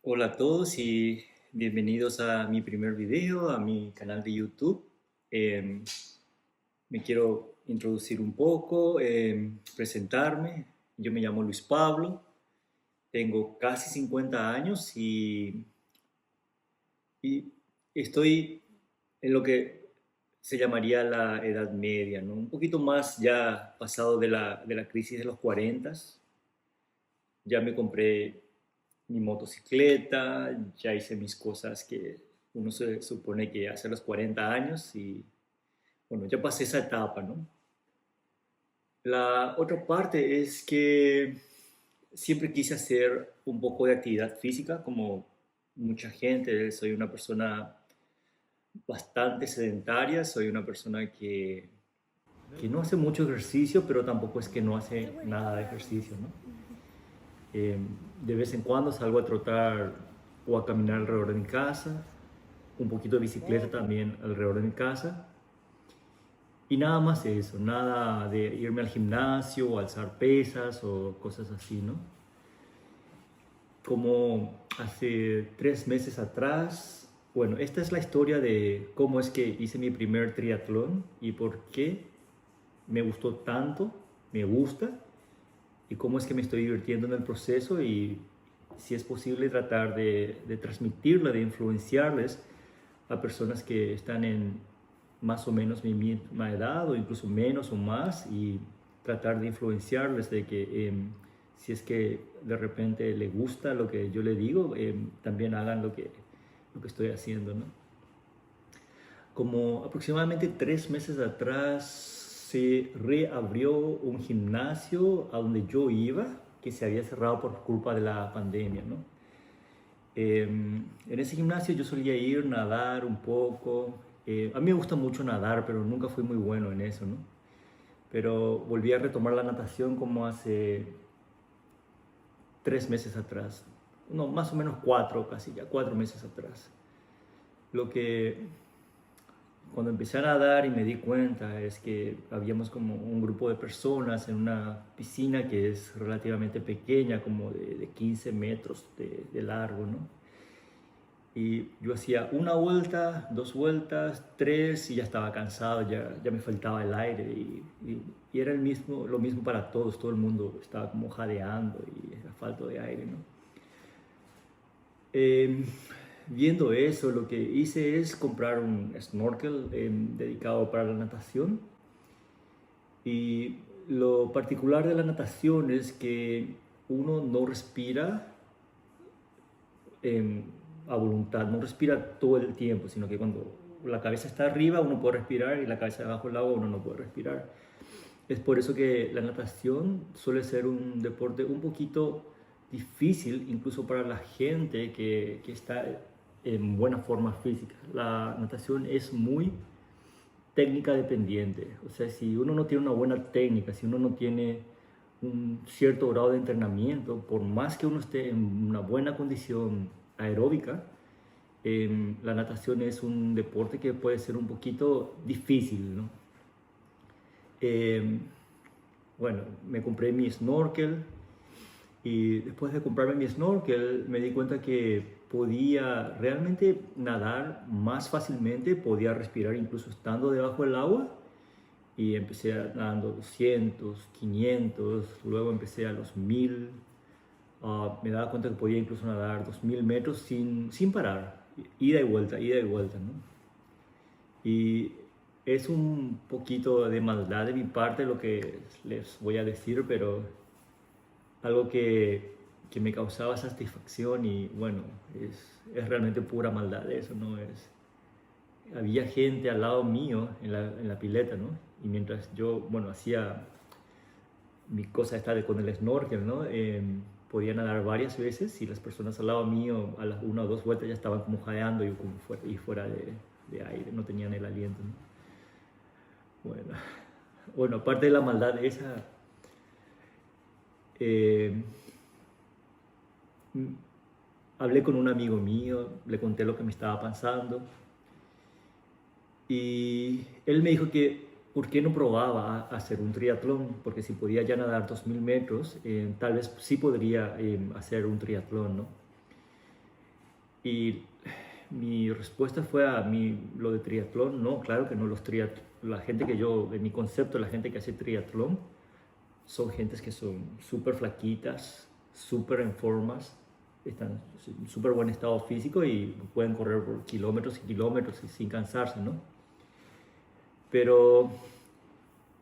Hola a todos y bienvenidos a mi primer video, a mi canal de YouTube. Em, Me quiero introducir un poco, presentarme. Yo me llamo Luis Pablo, tengo casi 50 años y estoy en lo que se llamaría la edad media, ¿no? Un poquito más ya pasado de la crisis de los 40. Ya me compré mi motocicleta, ya hice mis cosas que uno se supone que hace a los 40 años y bueno, ya pasé esa etapa, ¿no? La otra parte es que siempre quise hacer un poco de actividad física, como mucha gente. Soy una persona bastante sedentaria, soy una persona que no hace mucho ejercicio, pero tampoco es que no hace nada de ejercicio, ¿no? Eh, de vez en cuando salgo a trotar o a caminar alrededor de mi casa, un poquito de bicicleta también alrededor de mi casa. Y nada más de eso, nada de irme al gimnasio o alzar pesas o cosas así, ¿no? Como hace 3 meses atrás, bueno, esta es la historia de cómo es que hice mi primer triatlón y por qué me gustó tanto, me gusta, y cómo es que me estoy divirtiendo en el proceso y si es posible tratar de transmitirla, de influenciarles a personas que están en más o menos mi misma edad o incluso menos o más y tratar de influenciarles de que si es que de repente le gusta lo que yo le digo, también hagan lo que estoy haciendo, ¿no? Como aproximadamente 3 meses atrás se reabrió un gimnasio a donde yo iba, que se había cerrado por culpa de la pandemia, ¿no? En ese gimnasio yo solía ir, nadar un poco. A mí me gusta mucho nadar, pero nunca fui muy bueno en eso, ¿no? Pero volví a retomar la natación como hace 3 meses atrás. No, más o menos cuatro, casi ya 4 meses atrás. Lo que cuando empecé a nadar y me di cuenta es que habíamos como un grupo de personas en una piscina que es relativamente pequeña, como de 15 metros de largo, ¿no? Y yo hacía una vuelta, dos vueltas, tres y ya estaba cansado, ya me faltaba el aire y era lo mismo para todos, todo el mundo estaba como jadeando y era falta de aire, ¿no? Eh, Viendo eso, lo que hice es comprar un snorkel dedicado para la natación. Y lo particular de la natación es que uno no respira eh, a voluntad, no respira todo el tiempo, sino que cuando la cabeza está arriba uno puede respirar y la cabeza debajo del agua uno no puede respirar. Es por eso que la natación suele ser un deporte un poquito difícil, incluso para la gente que está en buena forma física. La natación es muy técnica dependiente. O sea, si uno no tiene una buena técnica, si uno no tiene un cierto grado de entrenamiento, por más que uno esté en una buena condición aeróbica, la natación es un deporte que puede ser un poquito difícil, ¿no? Eh, bueno, me compré mi snorkel y después de comprarme mi snorkel me di cuenta que podía realmente nadar más fácilmente, podía respirar incluso estando debajo del agua y empecé nadando 200, 500, luego empecé a los 1000. Me daba cuenta que podía incluso nadar 2000 metros sin parar, ida y vuelta, ¿no? Y es un poquito de maldad de mi parte lo que les voy a decir, pero algo que me causaba satisfacción y bueno, es realmente pura maldad eso, ¿no? Había gente al lado mío en la pileta, ¿no? Y mientras yo, bueno, hacía mi cosa esta con el snorkel, ¿no? Podía nadar varias veces y las personas al lado mío a las una o dos vueltas ya estaban como jadeando y, como fuera de aire, no tenían el aliento, ¿no? Bueno, bueno, aparte de la maldad esa, eh, hablé con un amigo mío, le conté lo que me estaba pasando y él me dijo que por qué no probaba a hacer un triatlón, porque si podía ya nadar 2000 metros, tal vez sí podría hacer un triatlón, ¿no? Y mi respuesta fue a mí, lo de triatlón, no, claro que no, la gente que yo, en mi concepto, la gente que hace triatlón, son gentes que son súper flaquitas, súper en formas, están en súper buen estado físico y pueden correr por kilómetros y kilómetros y sin cansarse, ¿no? Pero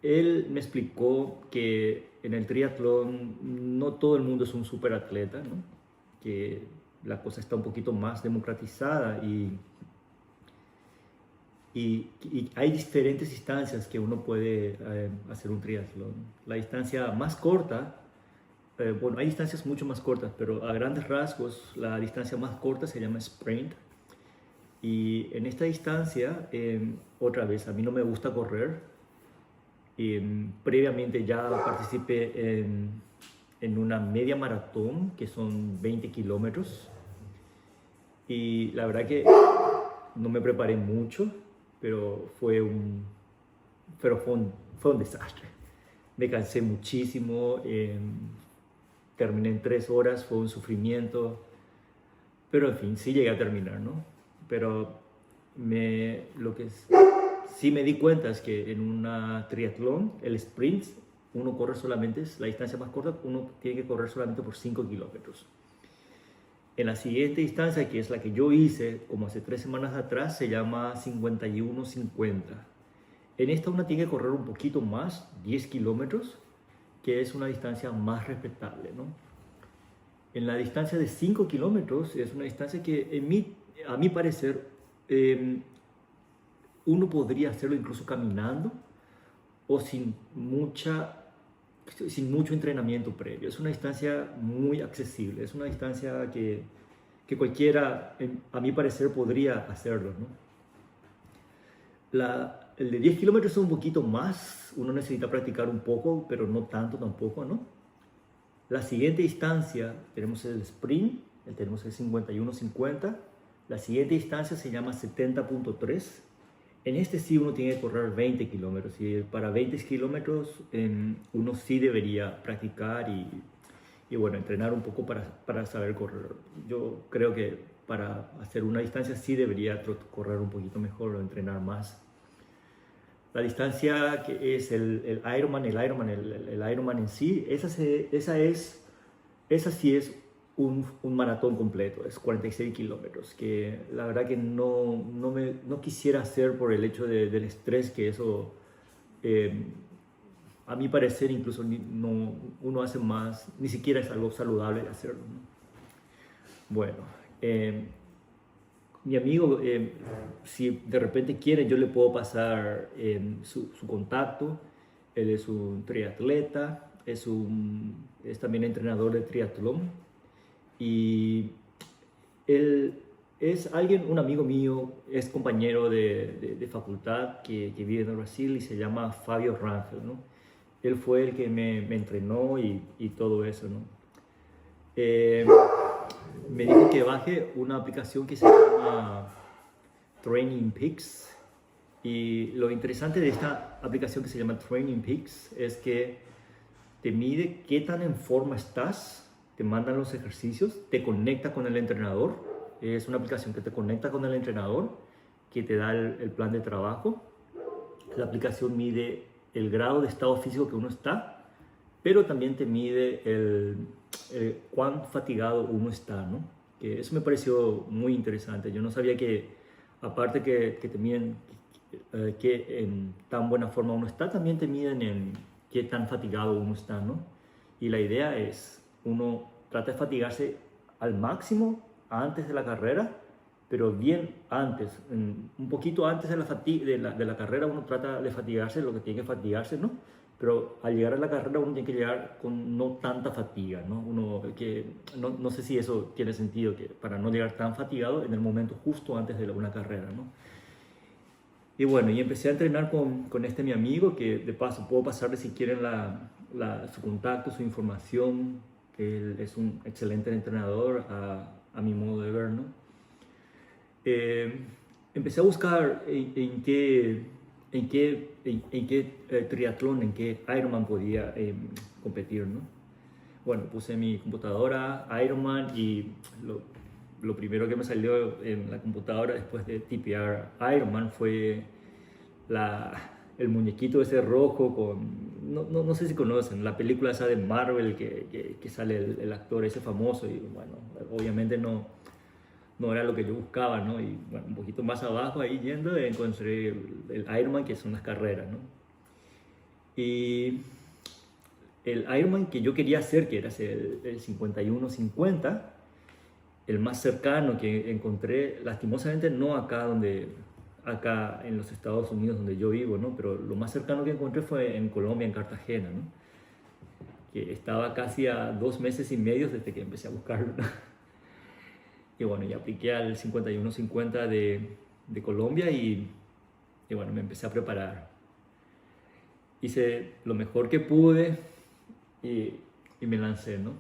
él me explicó que en el triatlón no todo el mundo es un súper atleta, ¿no? Que la cosa está un poquito más democratizada y hay diferentes distancias que uno puede hacer un triatlón. La distancia más corta, bueno, hay distancias mucho más cortas, pero a grandes rasgos la distancia más corta se llama sprint. Y en esta distancia, otra vez, a mí no me gusta correr. Previamente ya participé en una media maratón, que son 20 kilómetros. Y la verdad que no me preparé mucho, pero fue un desastre. Me cansé muchísimo, terminé en 3 horas, fue un sufrimiento, pero en fin, sí llegué a terminar, ¿no? Pero sí me di cuenta es que en una triatlón, el sprint, uno corre solamente, es la distancia más corta, uno tiene que correr solamente por 5 kilómetros. En la siguiente distancia, que es la que yo hice como hace 3 semanas atrás, se llama 51-50. En esta uno tiene que correr un poquito más, 10 kilómetros, que es una distancia más respetable, ¿no? En la distancia de 5 kilómetros es una distancia que a mi parecer uno podría hacerlo incluso caminando o sin mucho entrenamiento previo. Es una distancia muy accesible, es una distancia que cualquiera, a mi parecer, podría hacerlo, ¿no? El de 10 kilómetros es un poquito más, uno necesita practicar un poco, pero no tanto tampoco, ¿no? La siguiente distancia tenemos el sprint, tenemos el 51-50. La siguiente distancia se llama 70.3. En este sí uno tiene que correr 20 kilómetros y para 20 kilómetros uno sí debería practicar y bueno, entrenar un poco para saber correr. Yo creo que para hacer una distancia sí debería correr un poquito mejor o entrenar más. La distancia que es el Ironman en sí, esa sí es un maratón completo, es 46 kilómetros, que la verdad que no quisiera hacer por el hecho del estrés que eso, a mi parecer, incluso uno hace más, ni siquiera es algo saludable hacerlo, ¿no? Bueno, mi amigo, si de repente quiere, yo le puedo pasar su contacto. Él es un triatleta, es también entrenador de triatlón y él es un amigo mío, es compañero de facultad que vive en Brasil y se llama Fabio Rangel, ¿no? Él fue el que me entrenó y todo eso, ¿no? Me dijo que baje una aplicación que se llama Training Peaks. Y lo interesante de esta aplicación que se llama Training Peaks es que te mide qué tan en forma estás, te mandan los ejercicios, te conecta con el entrenador. Es una aplicación que te conecta con el entrenador, que te da el plan de trabajo. La aplicación mide el grado de estado físico que uno está, pero también te mide cuán fatigado uno está, ¿no? Que eso me pareció muy interesante. Yo no sabía que, aparte que te miden que en tan buena forma uno está, también te miden en qué tan fatigado uno está, ¿no? Y la idea es, uno trata de fatigarse al máximo antes de la carrera, pero bien antes, un poquito antes de la carrera uno trata de fatigarse lo que tiene que fatigarse, ¿no? Pero al llegar a la carrera uno tiene que llegar con no tanta fatiga, ¿no? No sé si eso tiene sentido, que para no llegar tan fatigado en el momento justo antes de una carrera, ¿no? Y bueno, y empecé a entrenar con mi amigo, que de paso puedo pasarle si quieren su contacto, su información. Él es un excelente entrenador a mi modo de ver, ¿no? Empecé a buscar en qué triatlón, en qué Ironman podía competir, ¿no? Bueno, puse en mi computadora Ironman y lo primero que me salió en la computadora después de tipear Iron Man fue el muñequito ese rojo con... No sé si conocen, la película esa de Marvel que sale el actor ese famoso y bueno, obviamente no era lo que yo buscaba, ¿no? Y bueno, un poquito más abajo ahí yendo encontré el Iron Man que son las carreras, ¿no? Y el Ironman que yo quería hacer, que era el 51-50, el más cercano que encontré, lastimosamente no acá en los Estados Unidos donde yo vivo, ¿no? Pero lo más cercano que encontré fue en Colombia, en Cartagena, ¿no? Que estaba casi a 2 meses y medio desde que empecé a buscarlo, ¿no? Y bueno, ya apliqué al 51-50 de Colombia y bueno, me empecé a preparar. Hice lo mejor que pude y me lancé, ¿no?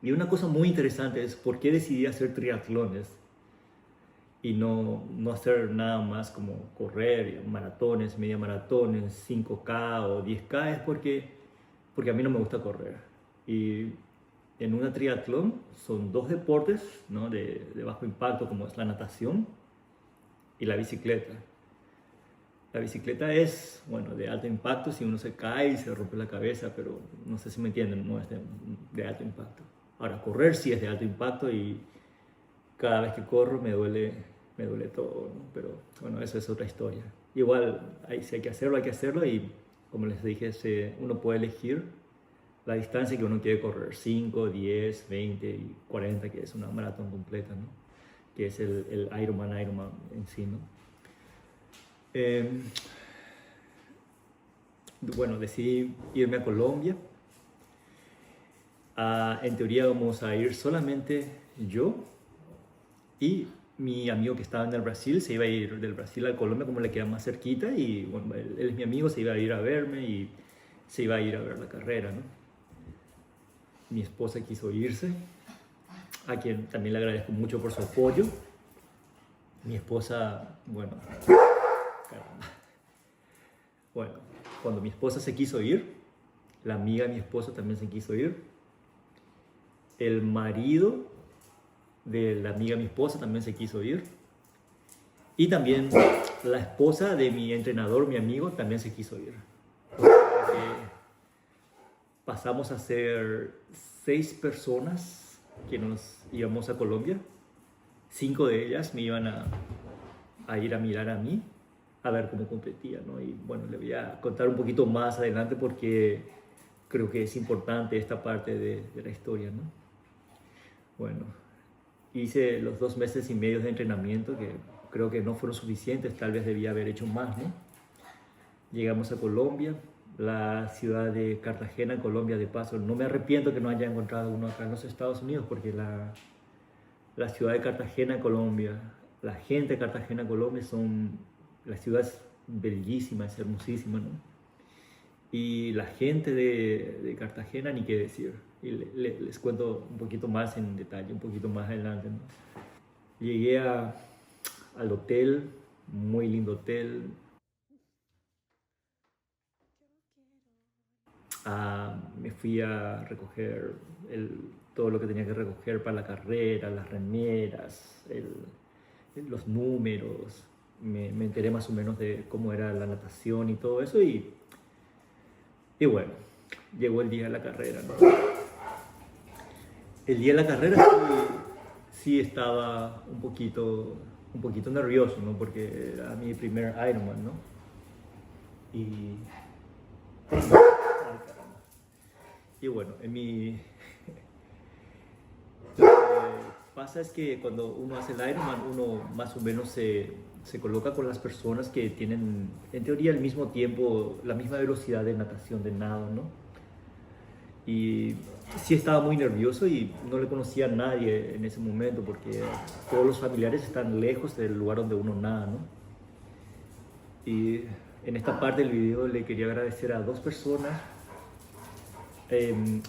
Y una cosa muy interesante es por qué decidí hacer triatlones y no hacer nada más como correr, maratones, media maratones, 5K o 10K, es porque a mí no me gusta correr. Y en una triatlón son dos deportes, ¿no? de bajo impacto, como es la natación y la bicicleta. La bicicleta es, bueno, de alto impacto si uno se cae y se rompe la cabeza, pero no sé si me entienden, no es de alto impacto. Ahora, correr sí es de alto impacto y cada vez que corro me duele todo, ¿no? Pero bueno, eso es otra historia. Igual, si hay que hacerlo y como les dije, uno puede elegir la distancia que uno quiere correr, 5, 10, 20 y 40, que es una maratón completa, ¿no? Que es el Ironman en sí, ¿no? Bueno, decidí irme a Colombia. En teoría vamos a ir solamente yo y mi amigo que estaba en el Brasil. Se iba a ir del Brasil a Colombia como le queda más cerquita y bueno, él es mi amigo, se iba a ir a verme y se iba a ir a ver la carrera, ¿no? Mi esposa quiso irse, a quien también le agradezco mucho por su apoyo. Mi esposa, bueno, caramba. Bueno, cuando mi esposa se quiso ir, la amiga de mi esposo también se quiso ir. El marido de la amiga de mi esposa también se quiso ir. Y también la esposa de mi entrenador, mi amigo, también se quiso ir. Pasamos a ser 6 personas que nos íbamos a Colombia. 5 de ellas me iban a ir a mirar a mí, a ver cómo competía, ¿no? Y bueno, le voy a contar un poquito más adelante porque creo que es importante esta parte de la historia, ¿no? Bueno, hice los 2 meses y medio de entrenamiento que creo que no fueron suficientes, tal vez debía haber hecho más, ¿no? Llegamos a Colombia, la ciudad de Cartagena, Colombia, de paso. No me arrepiento que no haya encontrado uno acá en los Estados Unidos porque la ciudad de Cartagena, Colombia, la gente de Cartagena, Colombia la ciudad es bellísima, es hermosísima, ¿no? Y la gente de Cartagena, ni qué decir. Y les cuento un poquito más en detalle, un poquito más adelante, ¿no? Llegué al hotel, muy lindo hotel. Me fui a recoger todo lo que tenía que recoger para la carrera, las remeras, los números. Me enteré más o menos de cómo era la natación y todo eso y bueno, llegó el día de la carrera, ¿no? El día de la carrera sí estaba un poquito nervioso, ¿no? Porque era mi primer Ironman, ¿no? Y bueno, lo que pasa es que cuando uno hace el Ironman, uno más o menos se coloca con las personas que tienen, en teoría, al mismo tiempo, la misma velocidad de natación, de nado, ¿no? Y sí estaba muy nervioso y no le conocía a nadie en ese momento porque todos los familiares están lejos del lugar donde uno nada, ¿no? Y en esta parte del video le quería agradecer a 2 personas.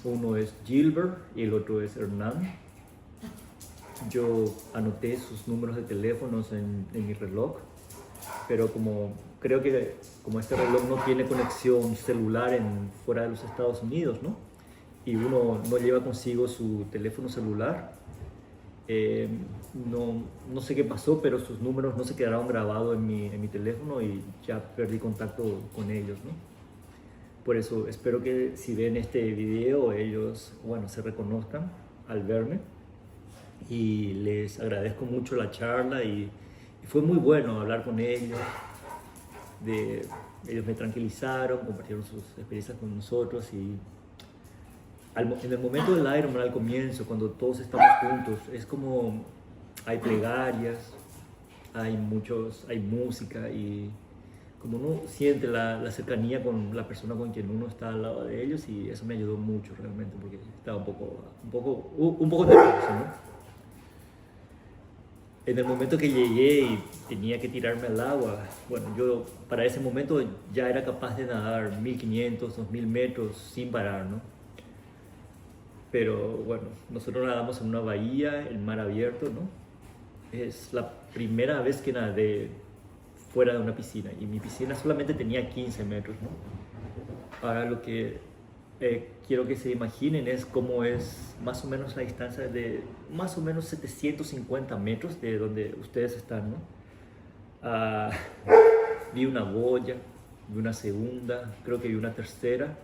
Uno es Gilbert y el otro es Hernán. Yo anoté sus números de teléfonos en mi reloj, pero creo que como este reloj no tiene conexión celular fuera de los Estados Unidos, ¿no? Y uno no lleva consigo su teléfono celular, Eh, no sé qué pasó, pero sus números no se quedaron grabados en mi teléfono y ya perdí contacto con ellos, ¿no? Por eso espero que si ven este video ellos, bueno, se reconozcan al verme, y les agradezco mucho la charla y fue muy bueno hablar con ellos. Ellos me tranquilizaron, compartieron sus experiencias con nosotros y en el momento del Ironman, al comienzo, cuando todos estamos juntos, es como hay plegarias, hay música y como uno siente la cercanía con la persona con quien uno está al lado de ellos, y eso me ayudó mucho realmente porque estaba un poco nervioso, ¿no? En el momento que llegué y tenía que tirarme al agua, bueno, yo para ese momento ya era capaz de nadar 1500, 2000 metros sin parar, ¿no? Pero bueno, nosotros nadamos en una bahía, el mar abierto, ¿no? Es la primera vez que nadé fuera de una piscina y mi piscina solamente tenía 15 metros, ¿no? Ahora lo que quiero que se imaginen es cómo es más o menos la distancia de más o menos 750 metros de donde ustedes están, ¿no? Ah, vi una boya, vi una segunda, creo que vi una tercera,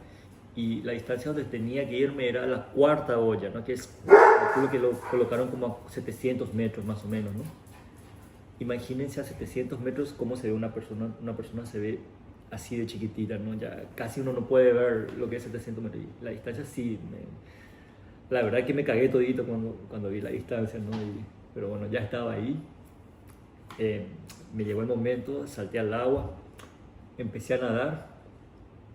y la distancia donde tenía que irme era la cuarta boya, ¿no? Que es, creo que lo colocaron como a 700 metros más o menos, ¿no? Imagínense a 700 metros cómo se ve una persona se ve así de chiquitita, ¿no? Ya casi uno no puede ver lo que es 700 metros. La distancia sí, la verdad que me cagué todito cuando vi la distancia, ¿no? Pero bueno, ya estaba ahí. Me llegó el momento, salté al agua, empecé a nadar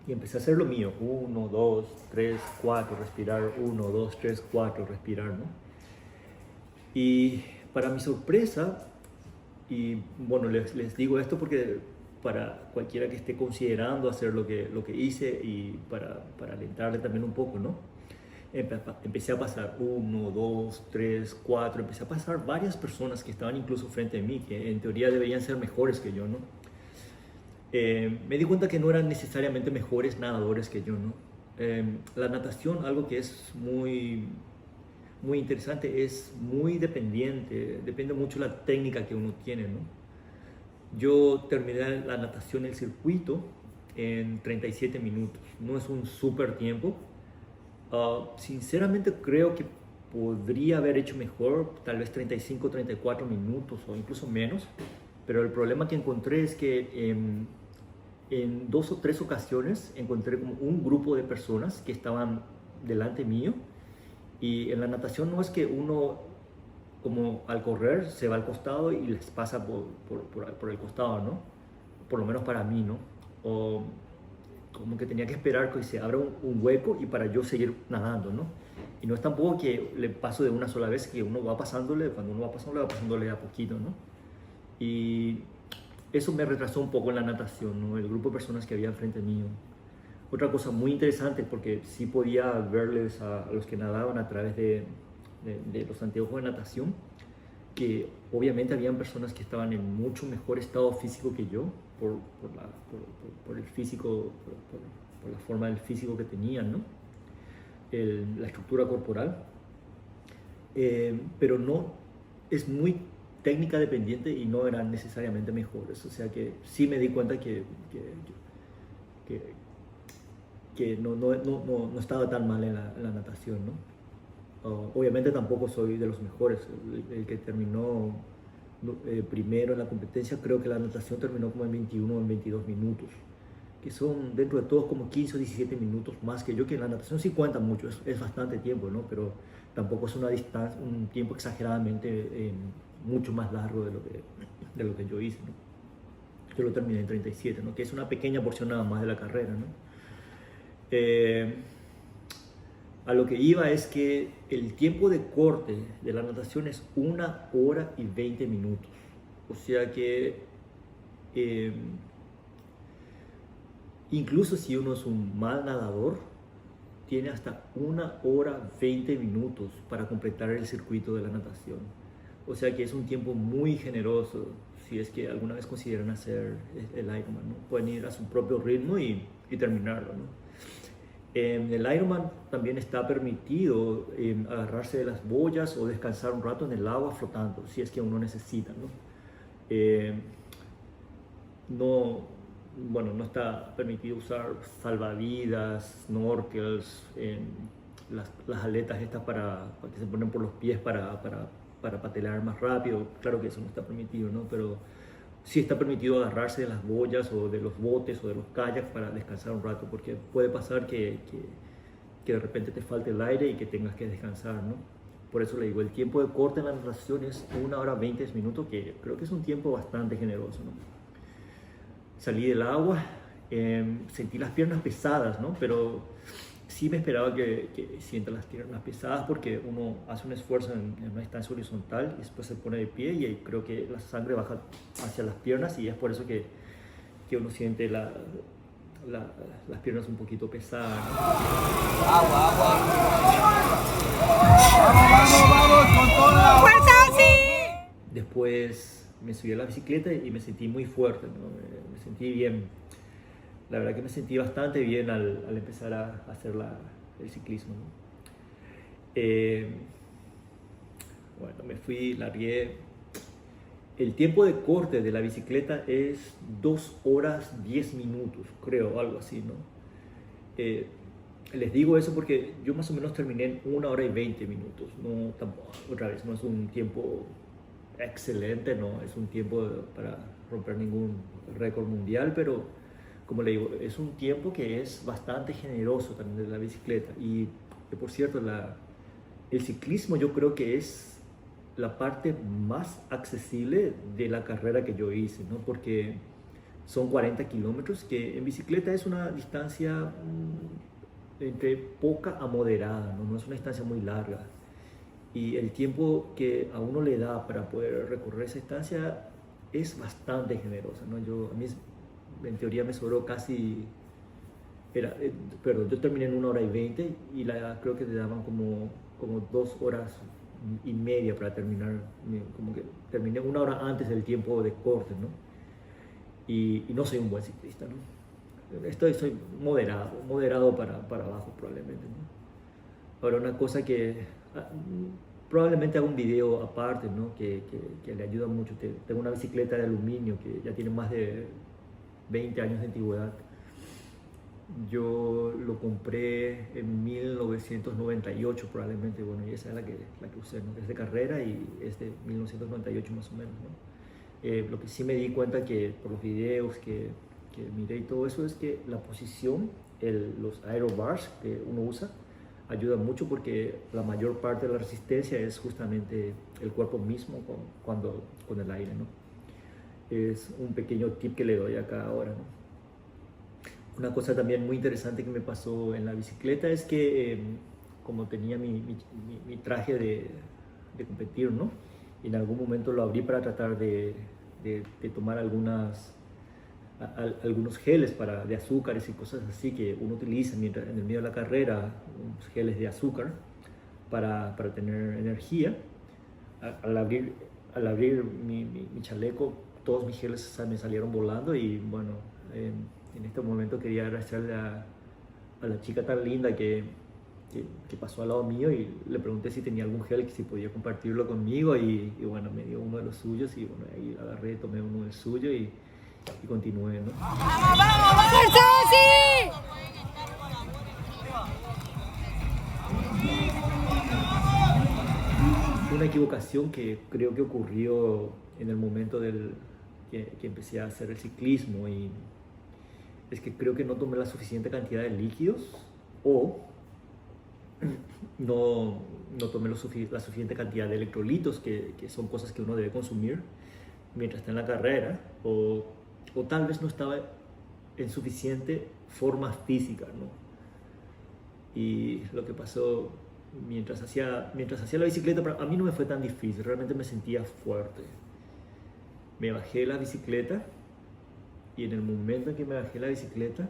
y empecé a hacer lo mío. 1, 2, 3, 4, respirar. 1, 2, 3, 4, respirar, ¿no? Y para mi sorpresa, y bueno, les digo esto porque para cualquiera que esté considerando hacer lo que hice y para alentarle también un poco, ¿no? Empecé a pasar 1, 2, 3, 4, empecé a pasar varias personas que estaban incluso frente a mí, que en teoría deberían ser mejores que yo, ¿no? Me di cuenta que no eran necesariamente mejores nadadores que yo, ¿no? La natación, algo que es muy interesante, es muy dependiente, depende mucho de la técnica que uno tiene, ¿no? Yo terminé la natación, el circuito, en 37 minutos. No es un súper tiempo. Sinceramente creo que podría haber hecho mejor, tal vez 35, 34 minutos o incluso menos. Pero el problema que encontré es que en 2 o 3 ocasiones encontré como un grupo de personas que estaban delante mío. Y en la natación no es que uno, como al correr, se va al costado y les pasa por el costado, ¿no? Por lo menos para mí, ¿no? O como que tenía que esperar que se abra un hueco y para yo seguir nadando, ¿no? Y no es tampoco que le paso de una sola vez, que uno va pasándole, cuando uno va pasándole a poquito, ¿no? Y eso me retrasó un poco en la natación, ¿no? El grupo de personas que había enfrente mío. Otra cosa muy interesante, porque sí podía verles a los que nadaban a través de los anteojos de natación, que obviamente habían personas que estaban en mucho mejor estado físico que yo, por el físico, por la forma del físico que tenían, ¿no? La estructura corporal. Pero no, es muy técnica dependiente y no eran necesariamente mejores. O sea que sí me di cuenta que no estaba tan mal en la natación, ¿no? Obviamente tampoco soy de los mejores. El que terminó primero en la competencia, creo que la natación terminó como en 21 o en 22 minutos, que son dentro de todos como 15 o 17 minutos más que yo, que en la natación sí cuenta mucho, es bastante tiempo, ¿no? Pero tampoco es una distancia, un tiempo exageradamente mucho más largo de lo que yo hice, ¿no? Yo lo terminé en 37, ¿no? Que es una pequeña porción nada más de la carrera, ¿no? A lo que iba es que el tiempo de corte de la natación es 1 hora y 20 minutos. O sea que incluso si uno es un mal nadador, tiene hasta 1 hora 20 minutos para completar el circuito de la natación. O sea que es un tiempo muy generoso si es que alguna vez consideran hacer el Ironman, ¿no? Pueden ir a su propio ritmo y terminarlo, ¿no? En el Ironman también está permitido agarrarse de las boyas o descansar un rato en el agua flotando, si es que uno necesita, ¿no? Eh, no, bueno, no está permitido usar salvavidas, snorkels, las aletas estas que se ponen por los pies para patelear más rápido. Claro que eso no está permitido, ¿no? Pero sí está permitido agarrarse de las boyas o de los botes o de los kayaks para descansar un rato, porque puede pasar que de repente te falte el aire y que tengas que descansar, ¿no? Por eso le digo, el tiempo de corte en la natación es 1 hora 20 minutos, que creo que es un tiempo bastante generoso, ¿no? Salí del agua, sentí las piernas pesadas, ¿no? Pero sí me esperaba que sienta las piernas pesadas, porque uno hace un esfuerzo en una distancia horizontal y después se pone de pie y ahí creo que la sangre baja hacia las piernas, y es por eso que uno siente las piernas un poquito pesadas, ¿no? Agua, agua. Vamos, vamos, con toda. ¡Fuerza, sí! Después me subí a la bicicleta y me sentí muy fuerte, ¿no? Me sentí bien. La verdad que me sentí bastante bien al empezar a hacer el ciclismo, ¿no? Bueno, me fui, largué. El tiempo de corte de la bicicleta es 2 horas 10 minutos, creo, algo así, ¿no? Les digo eso porque yo más o menos terminé en 1 hora y 20 minutos. No, tampoco, otra vez, no es un tiempo excelente, no es un tiempo para romper ningún récord mundial, pero como le digo, es un tiempo que es bastante generoso también de la bicicleta. Y por cierto, el ciclismo yo creo que es la parte más accesible de la carrera que yo hice, ¿no? Porque son 40 kilómetros, que en bicicleta es una distancia entre poca a moderada, ¿no? No es una distancia muy larga. Y el tiempo que a uno le da para poder recorrer esa distancia es bastante generoso, ¿no? A mí en teoría me sobró casi, perdón, yo terminé en 1 hora y 20 y creo que te daban como 2 horas y media para terminar, como que terminé 1 hora antes del tiempo de corte, ¿no? Y no soy un buen ciclista, ¿no? Soy moderado para abajo probablemente, ¿no? Ahora, una cosa que probablemente haga un video aparte, ¿no? que le ayuda mucho. Tengo una bicicleta de aluminio que ya tiene más de 20 años de antigüedad. Yo lo compré en 1998 probablemente, bueno, y esa es la que usé, ¿no? Es de carrera y es de 1998 más o menos, ¿no? Lo que sí me di cuenta que por los videos que miré y todo eso es que la posición, los aerobars que uno usa, ayuda mucho, porque la mayor parte de la resistencia es justamente el cuerpo mismo con el aire, ¿no? Es un pequeño tip que le doy acá ahora, ¿no? Una cosa también muy interesante que me pasó en la bicicleta es que como tenía mi traje de competir, ¿no? Y en algún momento lo abrí para tratar de tomar algunos geles de azúcares y cosas así que uno utiliza en el medio de la carrera, unos geles de azúcar para tener energía. Al abrir mi chaleco, todos mis geles me salieron volando y bueno, en este momento quería agradecerle a la chica tan linda que pasó al lado mío, y le pregunté si tenía algún gel, que si podía compartirlo conmigo, y bueno, me dio uno de los suyos, y bueno, ahí agarré, tomé uno del suyo y continué, ¿no? ¡Vamos, vamos! ¡Fuerza, sí! Una equivocación que creo que ocurrió en el momento que empecé a hacer el ciclismo, y es que creo que no tomé la suficiente cantidad de líquidos, o no tomé la suficiente cantidad de electrolitos, que son cosas que uno debe consumir mientras está en la carrera, o tal vez no estaba en suficiente forma física, ¿no? Y lo que pasó mientras hacía la bicicleta, a mí no me fue tan difícil, realmente me sentía fuerte. Me bajé de la bicicleta, y en el momento en que me bajé de la bicicleta,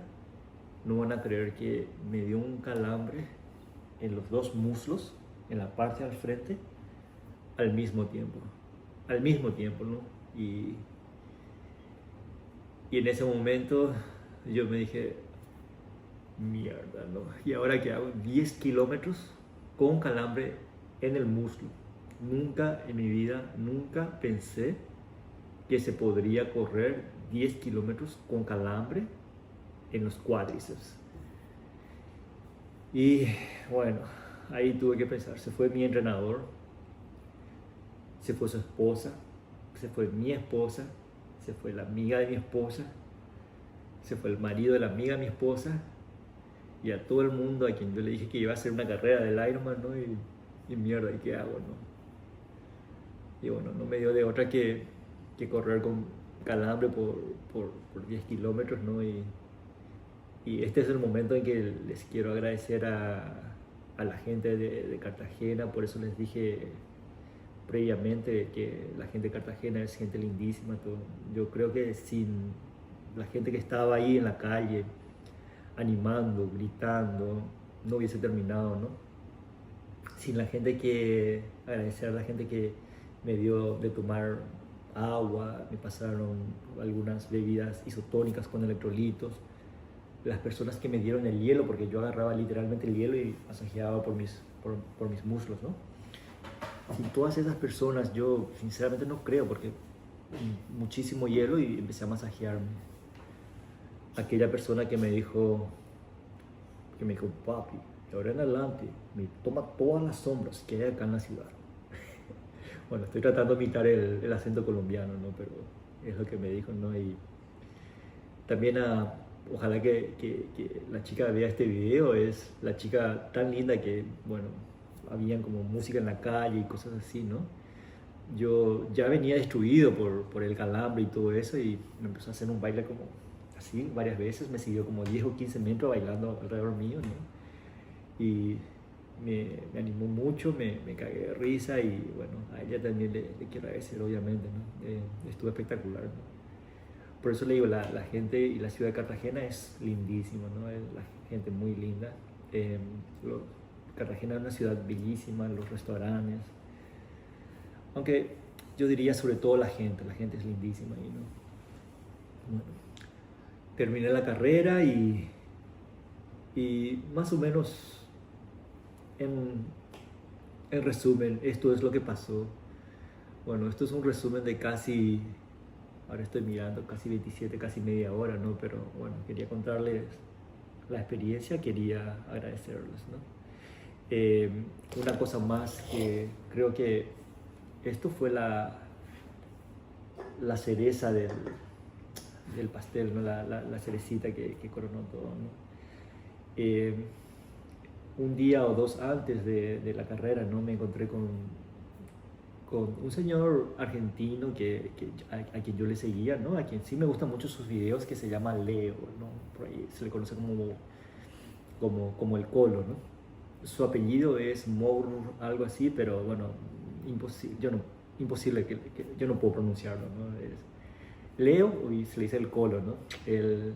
no van a creer que me dio un calambre en los 2 muslos, en la parte del frente, al mismo tiempo, ¿no? Y en ese momento yo me dije, mierda, ¿no? ¿Y ahora qué hago? 10 kilómetros con calambre en el muslo. Nunca en mi vida, nunca pensé que se podría correr 10 kilómetros con calambre en los cuádriceps. Y bueno, ahí tuve que pensar. Se fue mi entrenador, se fue su esposa, se fue mi esposa, se fue la amiga de mi esposa, se fue el marido de la amiga de mi esposa, y a todo el mundo a quien yo le dije que iba a hacer una carrera del Ironman, ¿no? Y mierda, ¿y qué hago, no? Y bueno, no me dio de otra que correr con calambre por 10 kilómetros, ¿no? Y este es el momento en que les quiero agradecer a la gente de Cartagena. Por eso les dije previamente que la gente de Cartagena es gente lindísima. Todo. Yo creo que sin la gente que estaba ahí en la calle, animando, gritando, no hubiese terminado, ¿no? Sin la gente agradecer a la gente que me dio de tomar agua, me pasaron algunas bebidas isotónicas con electrolitos, las personas que me dieron el hielo, porque yo agarraba literalmente el hielo y masajeaba por mis muslos, ¿no? Sin todas esas personas yo sinceramente no creo, porque muchísimo hielo y empecé a masajearme. Aquella persona que me dijo, papi, de ahora en adelante me toma todas las sombras que hay acá en la ciudad. Bueno, estoy tratando de imitar el acento colombiano, ¿no? Pero es lo que me dijo, ¿no? Y también ojalá que la chica vea este video. Es la chica tan linda que, bueno, habían como música en la calle y cosas así, ¿no? Yo ya venía destruido por el calambre y todo eso, y me empezó a hacer un baile como así varias veces. Me siguió como 10 o 15 metros bailando alrededor mío, ¿no? Y me animó mucho, me cagué de risa, y bueno, a ella también le quiero agradecer, obviamente, ¿no? Estuvo espectacular, ¿no? Por eso le digo, la gente y la ciudad de Cartagena es lindísima, ¿no? Es la gente muy linda. Cartagena es una ciudad bellísima, los restaurantes, aunque yo diría sobre todo la gente es lindísima ahí, ¿no? Bueno, terminé la carrera y más o menos en resumen, esto es lo que pasó. Bueno, esto es un resumen de casi, ahora estoy mirando, casi 27, casi media hora, ¿no? Pero bueno, quería contarles la experiencia, quería agradecerles, ¿no? Una cosa más, que creo que esto fue la cereza del pastel, ¿no? La cerecita que coronó todo, ¿no? Un día o dos antes de la carrera, ¿no? Me encontré con un señor argentino a quien yo le seguía, ¿no? A quien sí me gustan mucho sus videos, que se llama Leo, ¿no? Por ahí se le conoce como el Colo, ¿no? Su apellido es Mour, algo así, pero bueno, imposible que yo no puedo pronunciarlo, ¿no? Es Leo, y se le dice el Colo, ¿no? Él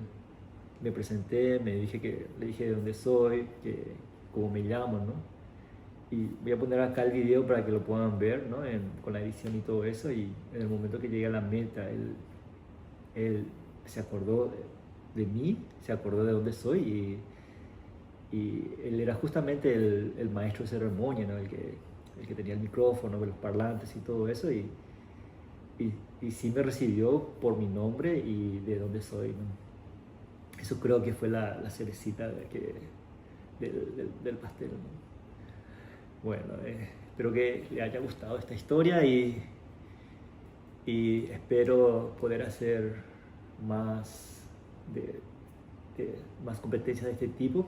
me presenté, le dije de dónde soy, cómo me llamo, ¿no? Y voy a poner acá el video para que lo puedan ver, ¿no? Con la edición y todo eso. Y en el momento que llegué a la meta, él se acordó de mí, se acordó de dónde soy, y él era justamente el maestro de ceremonia, ¿no? El que tenía el micrófono, los parlantes y todo eso, y sí me recibió por mi nombre y de dónde soy, ¿no? Eso creo que fue la cerecita del pastel, ¿no? Bueno, espero que le haya gustado esta historia, y espero poder hacer más competencias de este tipo.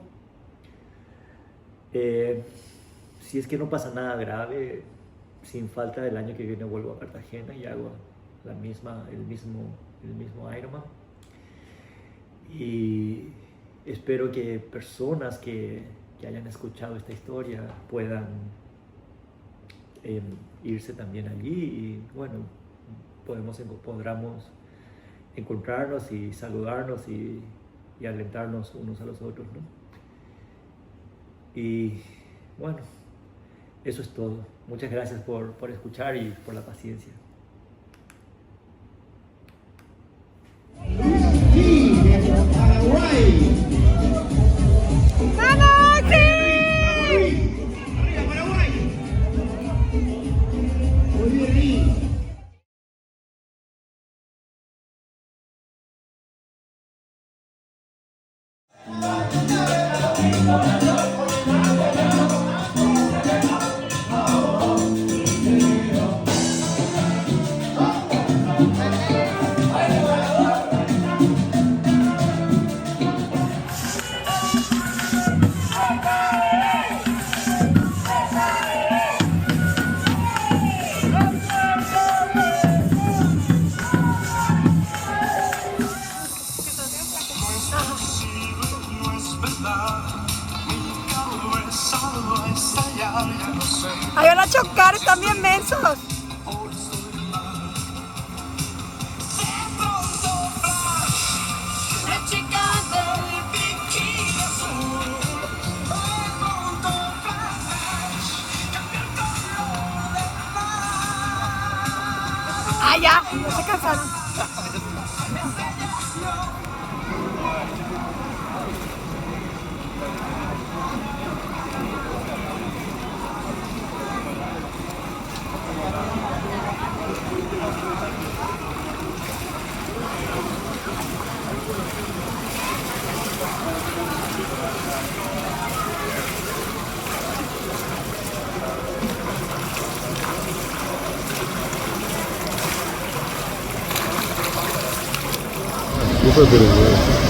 Si es que no pasa nada grave, sin falta, el año que viene vuelvo a Cartagena y hago el mismo Ironman. Y espero que personas que hayan escuchado esta historia puedan irse también allí, y bueno, podamos encontrarnos y saludarnos y alentarnos unos a los otros, ¿no? Y bueno, eso es todo. Muchas gracias por escuchar y por la paciencia. Sí, de Paraguay. Ah, ya, se cansaron. Súper, pero bueno.